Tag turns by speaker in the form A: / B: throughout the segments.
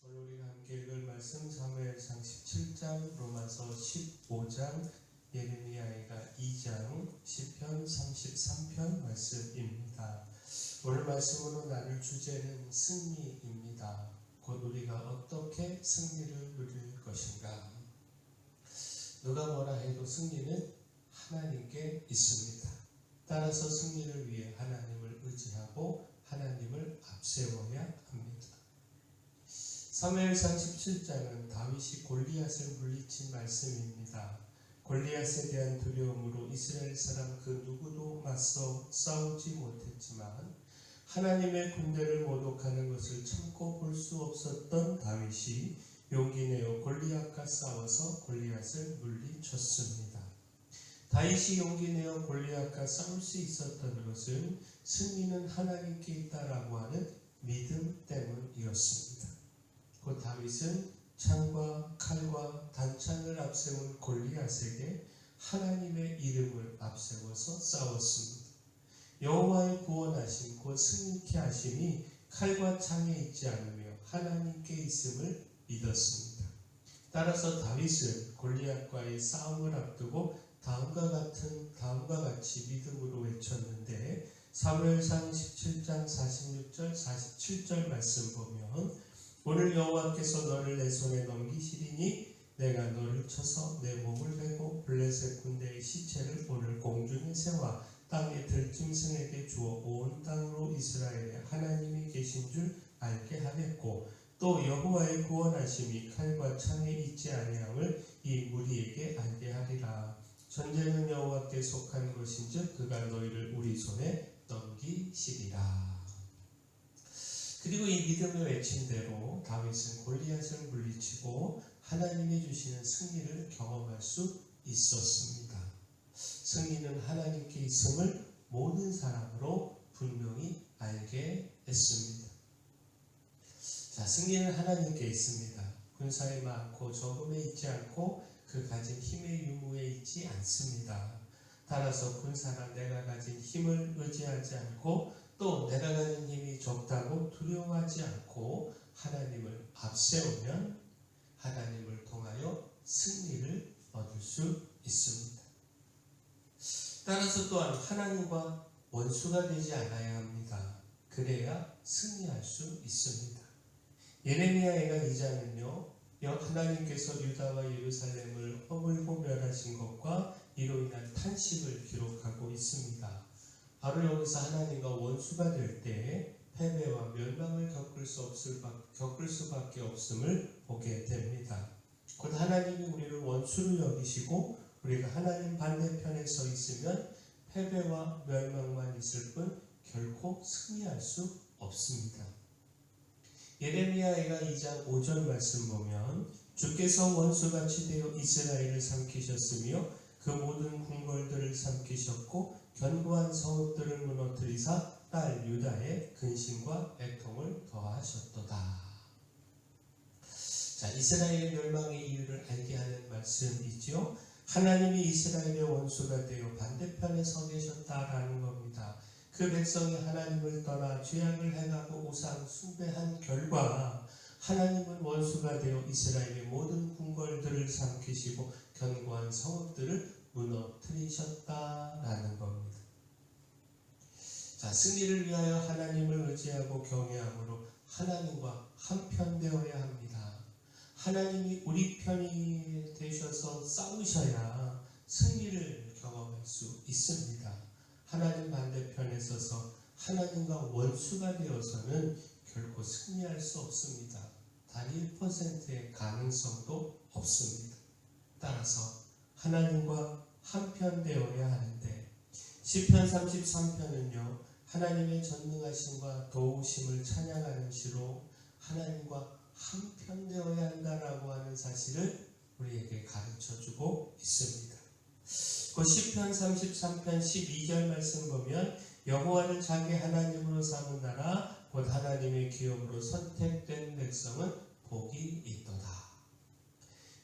A: 오늘 우리가 함께 읽을 말씀 사무엘상 17장, 로마서 15장, 예레미야가 2장, 시편 33편 말씀입니다. 오늘 말씀으로 나눌 주제는 승리입니다. 곧 우리가 어떻게 승리를 누릴 것인가. 누가 뭐라 해도 승리는 하나님께 있습니다. 따라서 승리를 위해 하나님을 의지하고 하나님을 앞세워야 합니다. 사무엘상 17장은 다윗이 골리앗을 물리친 말씀입니다. 골리앗에 대한 두려움으로 이스라엘 사람 그 누구도 맞서 싸우지 못했지만 하나님의 군대를 모독하는 것을 참고 볼 수 없었던 다윗이 용기 내어 골리앗과 싸워서 골리앗을 물리쳤습니다. 다윗이 용기 내어 골리앗과 싸울 수 있었던 것은 승리는 하나님께 있다라고 하는 믿음 때문이었습니다. 곧 다윗은 창과 칼과 단창을 앞세운 골리앗에게 하나님의 이름을 앞세워서 싸웠습니다. 여호와의 구원하심 곧 승리케 하심이 칼과 창에 있지 않으며 하나님께 있음을 믿었습니다. 따라서 다윗은 골리앗과의 싸움을 앞두고 다음과 같이 믿음으로 외쳤는데 사무엘상 17장 46절 47절 말씀 보면 오늘 여호와께서 너를 내 손에 넘기시리니 내가 너를 쳐서 내 몸을 베고 블레셋 군대의 시체를 오늘 공중에 세워 땅의 들짐승에게 주어 온 땅으로 이스라엘에 하나님이 계신 줄 알게 하겠고 또 여호와의 구원하심이 칼과 창에 있지 아니함을 이 무리에게 알게 하리라. 전쟁은 여호와께 속한 것인즉 그가 너희를 우리 손에 넘기시리라. 그리고 이 믿음의 외침대로 다윗은 골리앗을 물리치고 하나님이 주시는 승리를 경험할 수 있었습니다. 승리는 하나님께 있음을 모든 사람으로 분명히 알게 했습니다. 자, 승리는 하나님께 있습니다. 군사에 많고 적음에 있지 않고 그 가진 힘의 유무에 있지 않습니다. 따라서 군사가 내가 가진 힘을 의지하지 않고 또 내가 가진 힘이 적다고 두려워하지 않고 하나님을 앞세우면 하나님을 통하여 승리를 얻을 수 있습니다. 따라서 또한 하나님과 원수가 되지 않아야 합니다. 그래야 승리할 수 있습니다. 예레미야가 2장은요. 하나님께서 유다와 예루살렘을 허물고 멸하신 것과 이로 인한 탄식을 기록하고 있습니다. 바로 여기서 하나님과 원수가 될 때 패배와 멸망을 겪을 수밖에 없음을 보게 됩니다. 곧 하나님이 우리를 원수로 여기시고 우리가 하나님 반대편에 서 있으면 패배와 멸망만 있을 뿐 결코 승리할 수 없습니다. 예레미야가 2장 5절 말씀 보면 주께서 원수같이 되어 이스라엘을 삼키셨으며 그 모든 궁궐들을 삼키셨고 견고한 성읍들을 무너뜨리사 딸 유다의 근심과 애통을 더하셨도다. 자, 이스라엘의 멸망의 이유를 알게 하는 말씀이지요. 하나님이 이스라엘의 원수가 되어 반대편에 서 계셨다라는 겁니다. 그 백성이 하나님을 떠나 죄악을 행하고 우상 숭배한 결과 하나님은 원수가 되어 이스라엘의 모든 궁궐들을 삼키시고 견고한 성읍들을 무너뜨리셨다라는 겁니다. 자, 승리를 위하여 하나님을 의지하고 경외함으로 하나님과 한편 되어야 합니다. 하나님이 우리 편이 되셔서 싸우셔야 승리를 경험할 수 있습니다. 하나님 반대편에 서서 하나님과 원수가 되어서는 결코 승리할 수 없습니다. 단 1%의 가능성도 없습니다. 따라서 하나님과 한편 되어야 하는데 시편 33편은요. 하나님의 전능하심과 도우심을 찬양하는 시로 하나님과 한편 되어야 한다라고 하는 사실을 우리에게 가르쳐주고 있습니다. 그 시편 33편 12절 말씀 보면 여호와를 자기 하나님으로 삼은 나라 곧 하나님의 기업으로 선택된 백성은 복이 있도다.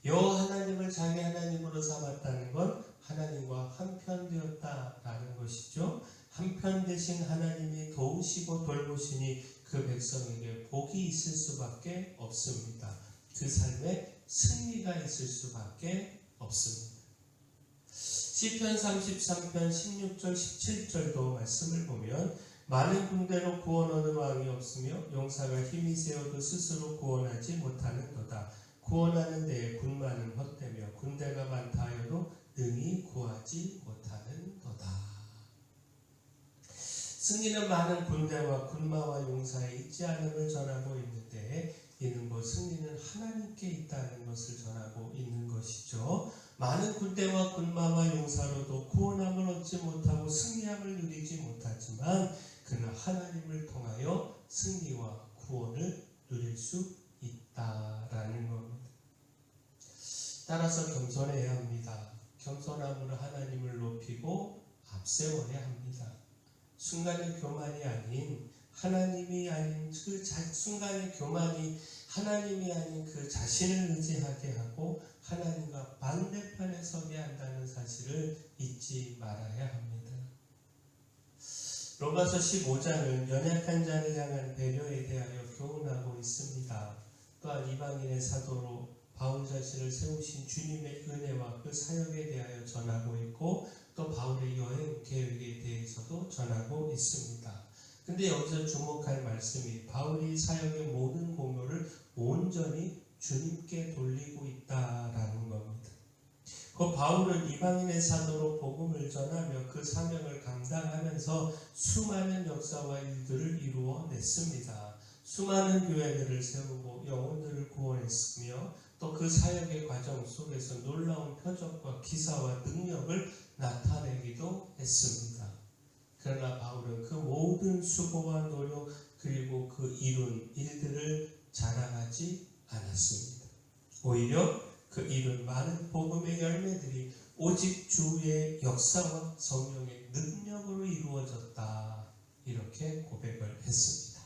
A: 여호와 하나님을 자기 하나님으로 삼았다는 건 하나님과 한편 되었다라는 것이죠. 한편 되신 하나님이 도우시고 돌보시니 그 그 백성에게 복이 있을 수밖에 없습니다. 그 삶에 승리가 있을 수밖에 없습니다. 시편 33편 16절 17절도 말씀을 보면 많은 군대로 구원 얻은 왕이 없으며 용사가 힘이 세어도 스스로 구원하지 못하는도다. 구원하는 데에 군마는 헛되며 군대가 많다 하여도 능히 구하지 못하는도다. 승리는 많은 군대와 군마와 용사에 있지 않음을 전하고 있는데 이는 승리는 하나님께 있다는 것을 전하고 있는 것이죠. 많은 군대와 군마와 용사로도 구원함을 얻지 못하고 승리함을 누리지 못하지만 그는 하나님을 통하여 승리와 구원을 누릴 수 있다라는 겁니다. 따라서 겸손해야 합니다. 겸손함으로 하나님을 높이고 앞세워야 합니다. 순간의 교만이 아닌 하나님이 아닌 그 순간의 교만이 하나님이 아닌 그 자신을 의지하게 하고 하나님과 반대편에 서게 한다는 사실을 잊지 말아야 합니다. 로마서 15장은 연약한 자를 향한 배려에 대하여 교훈하고 있습니다. 또한 이방인의 사도로 바울 자신을 세우신 주님의 은혜와 그 사역에 대하여 전하고 있고 또 바울의 여행 계획에 대해서도 전하고 있습니다. 근데 여기서 주목할 말씀이 바울이 사역의 모든 공로를 온전히 주님께 돌리고 있다라는 겁니다. 그 바울은 이방인의 사도로 복음을 전하며 그 사명을 감당하면서 수많은 역사와 일들을 이루어냈습니다. 수많은 교회들을 세우고 영혼들을 구원했으며 또 그 사역의 과정 속에서 놀라운 표적과 기사와 능력을 나타내기도 했습니다. 그러나 바울은 그 모든 수고와 노력 그리고 그 이룬 일들을 자랑하지 않았습니다. 오히려 그 이룬 많은 복음의 열매들이 오직 주의 역사와 성령의 능력으로 이루어졌다. 이렇게 고백을 했습니다.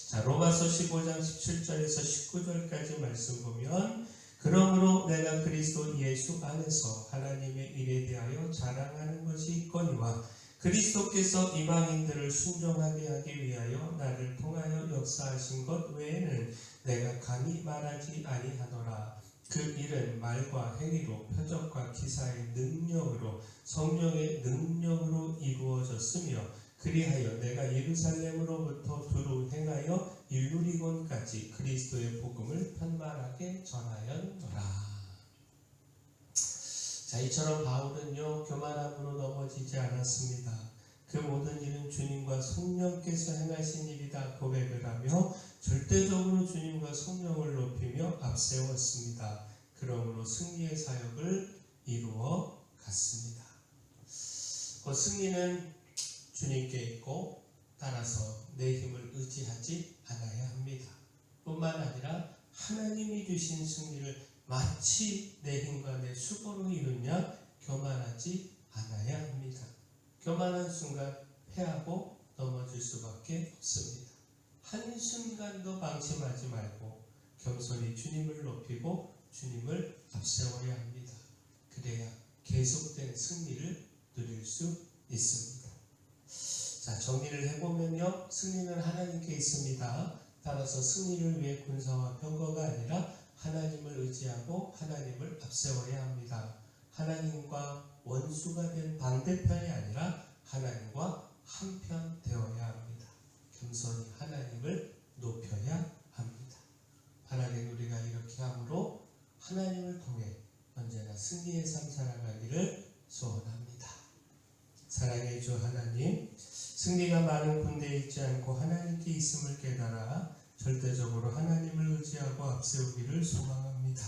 A: 자, 로마서 15장 17절에서 19절까지 말씀 보면 그러므로 내가 그리스도 예수 안에서 하나님의 일에 대하여 자랑하는 것이 있거니와 그리스도께서 이방인들을 순종하게 하기 위하여 나를 통하여 역사하신 것 외에는 내가 감히 말하지 아니하노라. 그 일은 말과 행위로 표적과 기사의 능력으로 성령의 능력으로 이루어졌으며 그리하여 내가 예루살렘으로부터 두루 행하여 일루리곤까지 그리스도의 복음을 편만하게 전하였노라. 자, 이처럼 바울은요 교만함으로 넘어지지 않았습니다. 그 모든 일은 주님과 성령께서 행하신 일이다 고백을 하며 절대적으로 주님과 성령을 높이며 앞세웠습니다. 그러므로 승리의 사역을 이루어 갔습니다. 그 승리는 주님께 있고 따라서 내 힘을 의지하지 않아야 합니다. 뿐만 아니라 하나님이 주신 승리를 마치 내 힘과 내 수고로 이루냐 교만하지 않아야 합니다. 교만한 순간 패하고 넘어질 수밖에 없습니다. 한순간도 방심하지 말고 겸손히 주님을 높이고 주님을 앞세워야 합니다. 그래야 계속된 승리를 누릴 수 있습니다. 자, 정리를 해보면요. 승리는 하나님께 있습니다. 따라서 승리를 위해 군사와 병거가 아니라 하나님을 의지하고 하나님을 앞세워야 합니다. 하나님과 원수가 된 반대편이 아니라 하나님과 한편 되어야 합니다. 겸손히 하나님을 높여야 합니다. 하나님 우리가 이렇게 함으로 하나님을 통해 언제나 승리의 삶 살아가기를 소원합니다. 사랑의 주 하나님, 승리가 많은 군대에 있지 않고 하나님께 있음을 깨달아 절대적으로 하나님을 의지하고 앞세우기를 소망합니다.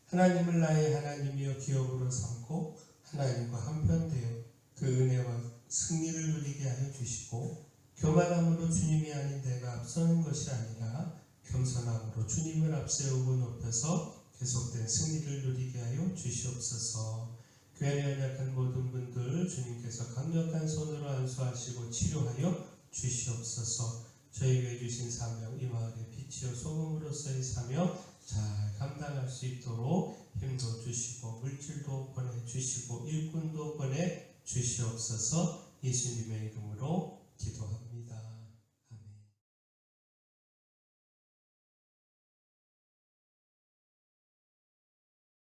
A: 하나님을 나의 하나님이여 기업으로 삼고 하나님과 한편 되어 그 은혜와 승리를 누리게 하여 주시고 교만함으로 주님이 아닌 내가 앞서는 것이 아니라 겸손함으로 주님을 앞세우고 높여서 계속된 승리를 누리게 하여 주시옵소서. 교회에 연약한 모든 분들 주님께서 강력한 손으로 안수하시고 치료하여 주시옵소서. 저희에게 주신 사명 이 마을의 빛이요 소금으로서의 사명 잘 감당할 수 있도록 힘도 주시고 물질도 보내주시고 일꾼도 보내주시옵소서. 예수님의 이름으로